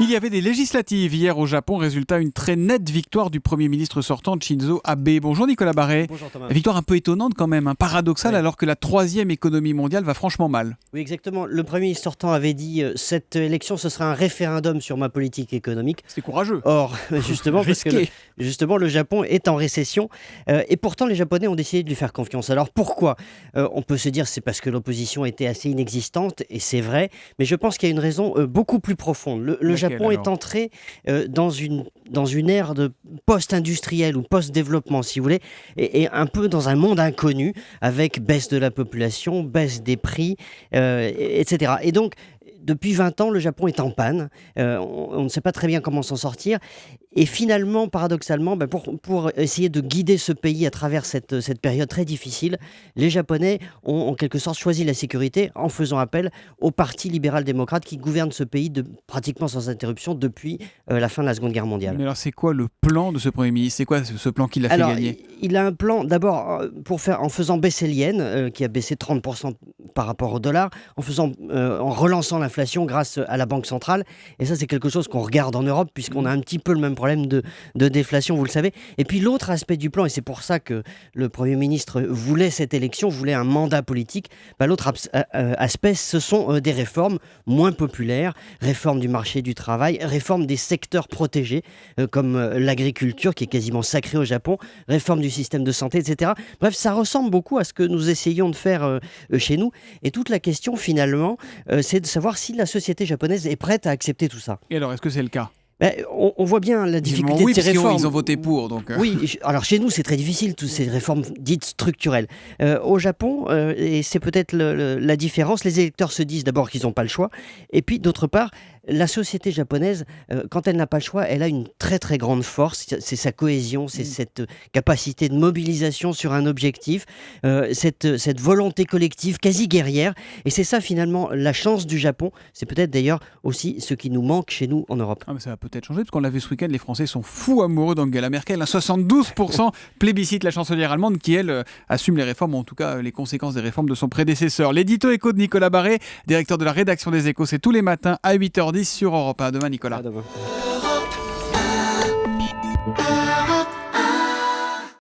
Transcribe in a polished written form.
Il y avait des législatives hier au Japon, résultat une très nette victoire du Premier ministre sortant Shinzo Abe. Bonjour Nicolas Barré. Bonjour Thomas. Victoire un peu étonnante quand même, paradoxale, Ouais. Alors que la troisième économie mondiale va franchement mal. Oui, exactement. Le Premier ministre sortant avait dit cette élection, ce sera un référendum sur ma politique économique. C'est courageux. Or, justement, parce que le Japon est en récession et pourtant les Japonais ont décidé de lui faire confiance. Alors pourquoi On peut se dire c'est parce que l'opposition était assez inexistante et c'est vrai, mais je pense qu'il y a une raison beaucoup plus profonde. Le Japon est entré dans une ère de post-industriel ou post-développement, si vous voulez, et un peu dans un monde inconnu avec baisse de la population, baisse des prix, etc. Et donc, depuis 20 ans, le Japon est en panne. On ne sait pas très bien comment s'en sortir. Et finalement, paradoxalement, pour essayer de guider ce pays à travers cette période très difficile, les Japonais ont en quelque sorte choisi la sécurité en faisant appel au Parti libéral-démocrate qui gouverne ce pays pratiquement sans interruption depuis la fin de la Seconde Guerre mondiale. Mais alors c'est quoi le plan de ce Premier ministre ? C'est quoi ce plan qui l'a fait gagner ? Il a un plan d'abord en faisant baisser le yen, qui a baissé 30% par rapport au dollar, en relançant l'inflation grâce à la Banque centrale. Et ça, c'est quelque chose qu'on regarde en Europe puisqu'on a un petit peu le même problème de déflation, vous le savez. Et puis l'autre aspect du plan, et c'est pour ça que le Premier ministre voulait cette élection, voulait un mandat politique, l'autre aspect, ce sont des réformes moins populaires, réforme du marché du travail, réforme des secteurs protégés, comme l'agriculture qui est quasiment sacrée au Japon, réforme du système de santé, etc. Bref, ça ressemble beaucoup à ce que nous essayons de faire chez nous. Et toute la question, finalement, c'est de savoir si la société japonaise est prête à accepter tout ça. Et alors, est-ce que c'est le cas ? On voit bien la difficulté de ces réformes. Ils ont voté pour. Donc Oui, alors chez nous, c'est très difficile, toutes ces réformes dites structurelles. Au Japon, et c'est peut-être la différence, les électeurs se disent d'abord qu'ils n'ont pas le choix. Et puis, d'autre part, la société japonaise, quand elle n'a pas le choix, elle a une très très grande force. C'est sa cohésion, c'est cette capacité de mobilisation sur un objectif, cette volonté collective quasi guerrière. Et c'est ça finalement la chance du Japon. C'est peut-être d'ailleurs aussi ce qui nous manque chez nous en Europe. Mais ça va peut-être changer, parce qu'on l'a vu ce week-end, les Français sont fous amoureux d'Angela Merkel. 72% plébiscite la chancelière allemande qui, elle, assume les réformes, ou en tout cas les conséquences des réformes de son prédécesseur. L'édito éco de Nicolas Barré, directeur de la rédaction des Échos, c'est tous les matins à 8h10 sur Europe 1. À demain Nicolas. À demain.